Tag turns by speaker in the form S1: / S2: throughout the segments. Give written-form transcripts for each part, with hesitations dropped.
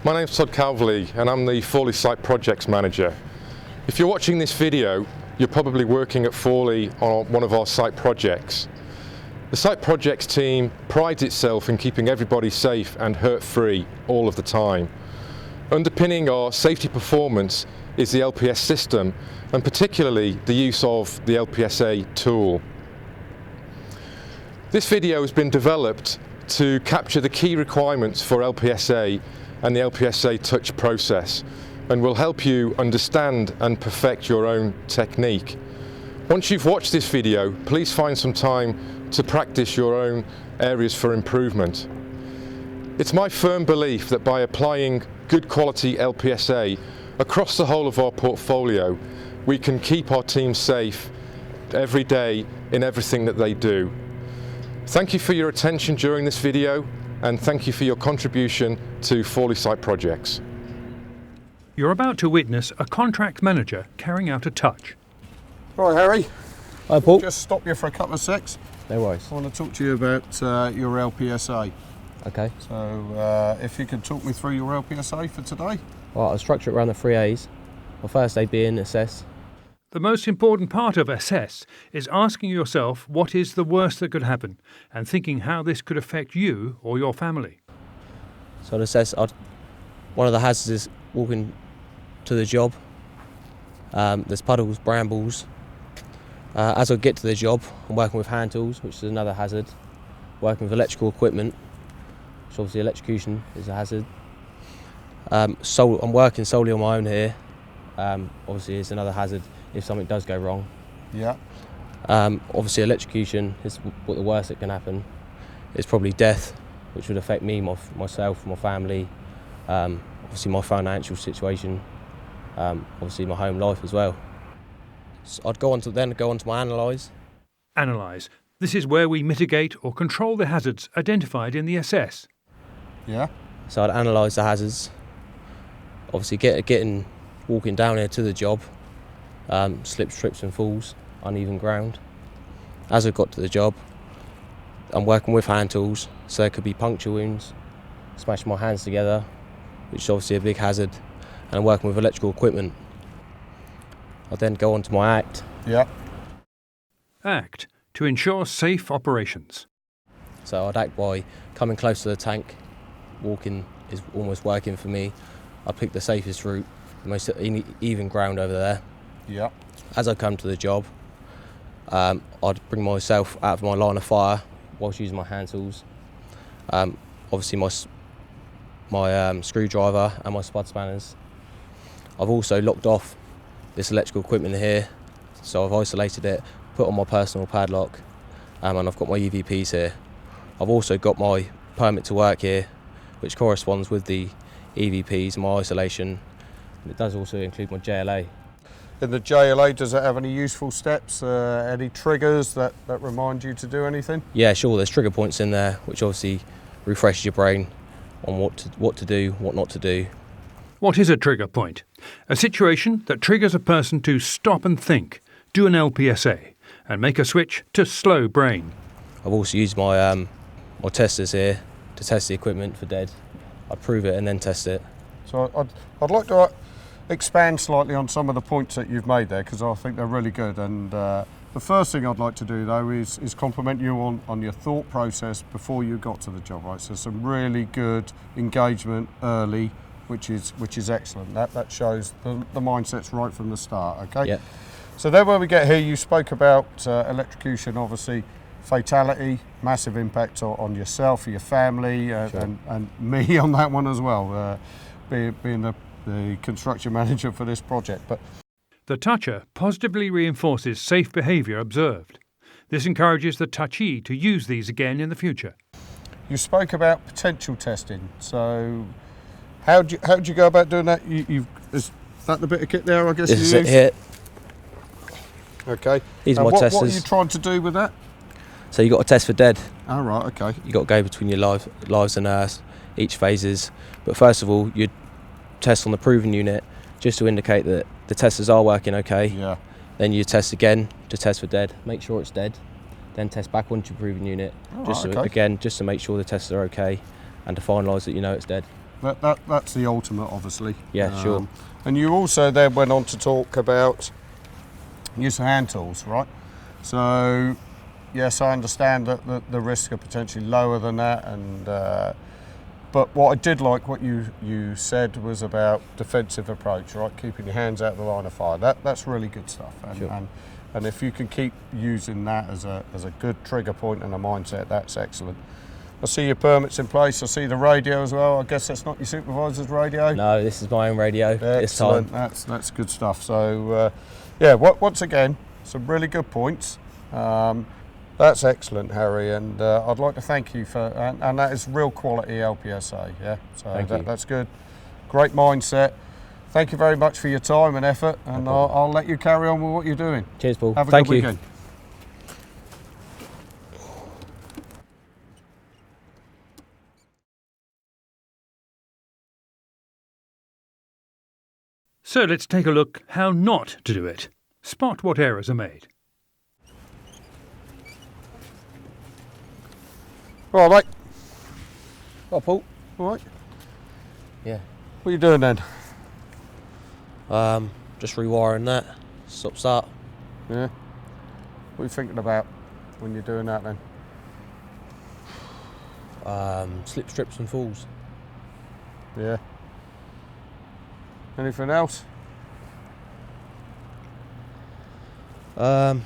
S1: My name's Todd Calverley and I'm the Fawley Site Projects Manager. If you're watching this video, you're probably working at Fawley on one of our site projects. The site projects team prides itself in keeping everybody safe and hurt-free all of the time. Underpinning our safety performance is the LPS system, and particularly the use of the LPSA tool. This video has been developed to capture the key requirements for LPSA and the LPSA touch process, and will help you understand and perfect your own technique. Once you've watched this video, please find some time to practice your own areas for improvement. It's my firm belief that by applying good quality LPSA across the whole of our portfolio, we can keep our team safe every day in everything that they do. Thank you for your attention during this video, and thank you for your contribution to Fawley Site Projects.
S2: You're about to witness a contract manager carrying out a touch.
S3: Right, Harry.
S4: Hi, Paul.
S3: Just stop you for a couple of secs.
S4: No worries.
S3: I want to talk to you about your LPSA.
S4: Okay.
S3: So, if you could talk me through your LPSA for today.
S4: Well, I'll structure it around the 3 A's. Well, first aid being assess.
S2: The most important part of assess is asking yourself what is the worst that could happen and thinking how this could affect you or your family.
S4: So I'd assess, one of the hazards is walking to the job. There's puddles, brambles. As I get to the job, I'm working with hand tools, which is another hazard. Working with electrical equipment, which obviously electrocution is a hazard. I'm working solely on my own here. Obviously it's another hazard if something does go wrong.
S3: Yeah.
S4: Obviously electrocution is what the worst that can happen. It's probably death, which would affect me, myself, my family, obviously my financial situation, obviously my home life as well. So I'd go on to my analyse.
S2: Analyse. This is where we mitigate or control the hazards identified in the assess.
S3: Yeah.
S4: So I'd analyse the hazards. Obviously walking down here to the job, slips, trips and falls, uneven ground. As I got to the job, I'm working with hand tools, so there could be puncture wounds, smashing my hands together, which is obviously a big hazard, and I'm working with electrical equipment. I then go on to my ACT.
S3: Yeah.
S2: ACT, to ensure safe operations.
S4: So I'd act by coming close to the tank. Walking is almost working for me. I pick the safest route, the most even ground over there.
S3: Yeah.
S4: As I come to the job, I'd bring myself out of my line of fire whilst using my hand tools. Obviously my screwdriver and my spud spanners. I've also locked off this electrical equipment here, so I've isolated it, put on my personal padlock, and I've got my EVPs here. I've also got my permit to work here, which corresponds with the EVPs, my isolation. It does also include my JLA.
S3: In the JLA, does it have any useful steps, any triggers that remind you to do anything?
S4: Yeah, sure, there's trigger points in there, which obviously refreshes your brain on what to do, what not to do.
S2: What is a trigger point? A situation that triggers a person to stop and think, do an LPSA, and make a switch to slow brain.
S4: I've also used my testers here to test the equipment for dead. I'd prove it and then test it.
S3: So I'd like to expand slightly on some of the points that you've made there, because I think they're really good. And the first thing I'd like to do though is compliment you on your thought process before you got to the job, right? So some really good engagement early, which is excellent. That shows the mindset's right from the start, okay?
S4: Yeah.
S3: So then when we get here, you spoke about electrocution, obviously fatality, massive impact on yourself, your family,
S4: Sure.
S3: and me on that one as well, being the construction manager for this project. But
S2: The toucher positively reinforces safe behaviour observed. This encourages the touchee to use these again in the future.
S3: you spoke about potential testing. So how'd you go about doing that? Is that the bit of kit there, I guess?
S4: This is
S3: you
S4: it
S3: use?
S4: here.
S3: Okay.
S4: These are my
S3: what
S4: testers.
S3: are you trying to do with that?
S4: So you got to test for dead.
S3: Oh, right, okay.
S4: You got to go between your lives and each phases. But first of all, you test on the proven unit just to indicate that the testers are working okay.
S3: Yeah.
S4: Then you test again to test for dead. Make sure it's dead. Then test back onto your proven unit
S3: Oh,
S4: just
S3: right,
S4: to,
S3: okay.
S4: again just to make sure the testers are okay and to finalise that you know it's dead.
S3: That's the ultimate, obviously.
S4: Yeah, sure.
S3: And you also then went on to talk about use of hand tools, right? So, yes, I understand that the risks are potentially lower than that, and but what I did like what you said was about defensive approach, right? Keeping your hands out of the line of fire. That's really good stuff. And,
S4: Sure.
S3: and if you can keep using that as a good trigger point and a mindset, that's excellent. I see your permits in place. I see the radio as well. I guess that's not your supervisor's radio.
S4: No, this is my own radio this
S3: Excellent.
S4: time.
S3: That's good stuff. So yeah, once again, some really good points. That's excellent, Harry, and I'd like to thank you for, and that is real quality LPSA. Yeah, so
S4: Thank you.
S3: that's good. Great mindset. Thank you very much for your time and effort, and I'll let you carry on with what you're doing.
S4: Cheers, Paul.
S3: Have a
S4: Thank
S3: good
S4: you.
S3: weekend.
S2: So let's take a look how not to do it. Spot what errors are made.
S3: All right, mate.
S4: Oh, Paul.
S3: All right.
S4: Yeah.
S3: What are you doing then?
S4: Just rewiring that. Stop start.
S3: Yeah. What are you thinking about when you're doing that then?
S4: Slip strips and falls.
S3: Yeah. Anything else?
S4: Not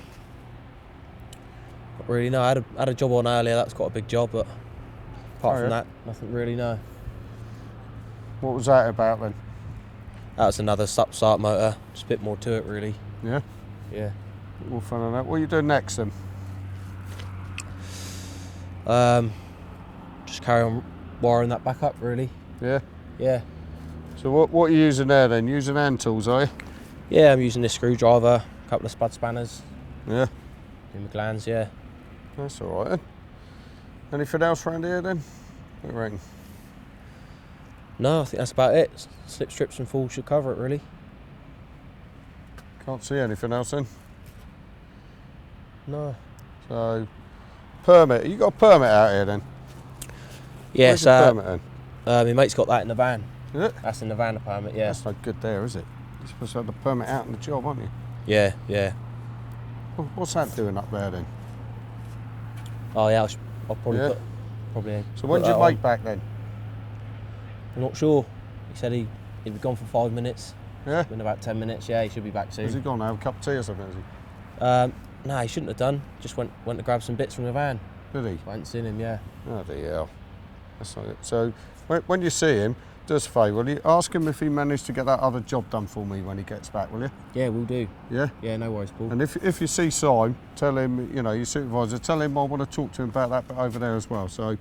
S4: really, no. I had a job on earlier. That's quite a big job, but apart from that, nothing really. No.
S3: What was that about then?
S4: That was another start motor. Just a bit more to it, really.
S3: Yeah.
S4: Yeah.
S3: More fun on that. What are you doing next then?
S4: Just carry on wiring that back up, really.
S3: Yeah.
S4: Yeah.
S3: So what are you using there then? Using hand tools, are you?
S4: Yeah, I'm using this screwdriver, a couple of spud spanners,
S3: Yeah.
S4: in my glands. Yeah.
S3: That's all right then. Anything else around here then? What do you reckon?
S4: No, I think that's about it. Slip strips and falls should cover it, really.
S3: Can't see anything else then.
S4: No.
S3: So, permit. You got a permit out here then?
S4: Yes.
S3: Where's your permit then?
S4: My mate's got that in the van.
S3: Is it?
S4: That's in the van, a permit. Yeah.
S3: That's no good there, is it? You're supposed to have the permit out in the job, aren't you?
S4: Yeah. Yeah.
S3: What's that doing up there then?
S4: Oh yeah. I'll probably
S3: Yeah.
S4: probably.
S3: So when's your mate back then?
S4: I'm not sure. He said he'd be gone for 5 minutes.
S3: Yeah?
S4: In about 10 minutes. Yeah, he should be back
S3: Has he
S4: soon.
S3: gone to have a cup of tea or something, has he?
S4: No, he shouldn't have done. Just went to grab some bits from the van.
S3: Did he?
S4: I hadn't seen him. Yeah.
S3: Oh dear hell. That's not it. So when you see him, do us a favour, will you ask him if he managed to get that other job done for me when he gets back, will you?
S4: Yeah, we'll do.
S3: Yeah?
S4: Yeah, no worries, Paul.
S3: And if you see Simon, tell him, you know, your supervisor, tell him I want to talk to him about that bit over there as well. So,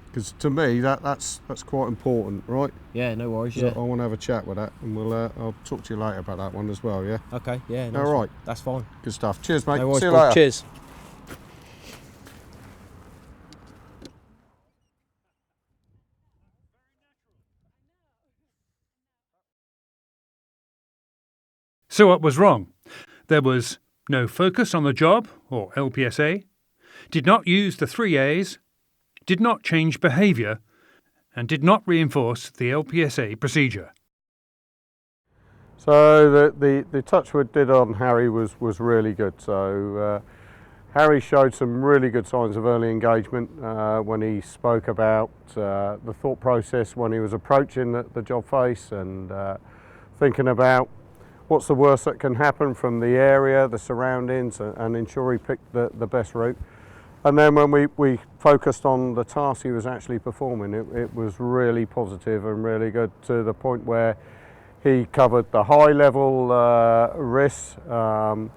S3: because to me that's quite important, right?
S4: Yeah, no worries.
S3: So
S4: Yeah.
S3: I want to have a chat with that, and I'll talk to you later about that one as well. Yeah.
S4: Okay. Yeah.
S3: All right.
S4: That's fine.
S3: Good stuff. Cheers, mate.
S4: No worries,
S3: See you
S4: Paul.
S3: later.
S4: Cheers.
S2: So what was wrong? There was no focus on the job, or LPSA, did not use the 3 A's, did not change behaviour, and did not reinforce the LPSA procedure.
S3: So the touch we did on Harry was really good. So Harry showed some really good signs of early engagement when he spoke about the thought process when he was approaching the job face and thinking about what's the worst that can happen from the area, the surroundings, and ensure he picked the best route. And then when we focused on the task he was actually performing, it was really positive and really good, to the point where he covered the high level risks around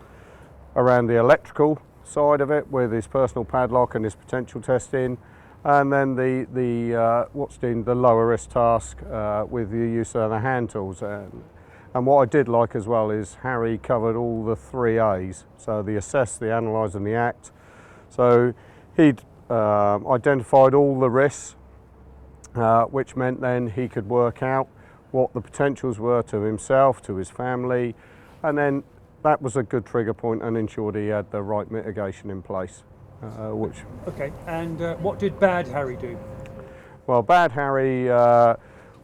S3: the electrical side of it with his personal padlock and his potential testing, and then the lower risk task with the use of the hand tools. And what I did like as well is Harry covered all the 3 A's, so the assess, the analyse and the act. So he'd identified all the risks, which meant then he could work out what the potentials were to himself, to his family, and then that was a good trigger point and ensured he had the right mitigation in place.
S2: Okay, and what did bad Harry do?
S3: Well, Bad Harry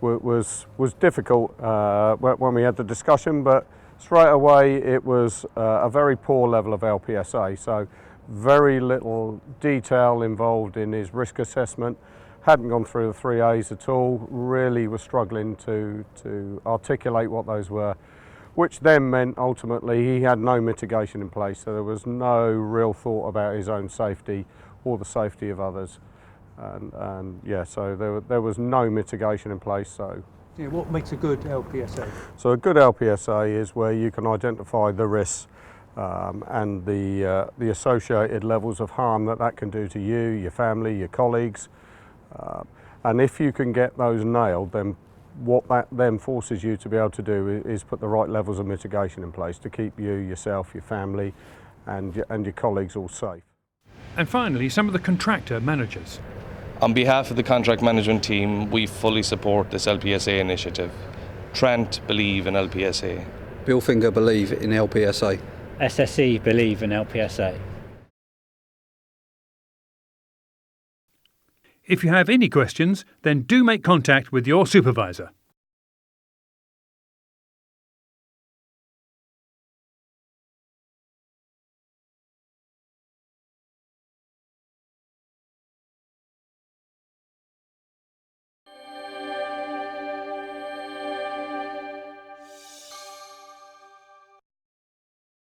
S3: was difficult when we had the discussion, but straight away it was a very poor level of LPSA, so very little detail involved in his risk assessment. Hadn't gone through the 3As at all, really was struggling to articulate what those were, which then meant ultimately he had no mitigation in place, so there was no real thought about his own safety or the safety of others. And yeah, so there was no mitigation in place. So
S2: Yeah, what makes a good LPSA?
S3: So a good LPSA is where you can identify the risks and the associated levels of harm that can do to you, your family, your colleagues. And if you can get those nailed, then what that then forces you to be able to do is put the right levels of mitigation in place to keep you, yourself, your family and your colleagues all safe.
S2: And finally, some of the contractor managers.
S5: On behalf of the contract management team, we fully support this LPSA initiative. Trent believe in LPSA.
S6: Bilfinger believe in LPSA.
S7: SSE believe in LPSA.
S2: If you have any questions, then do make contact with your supervisor.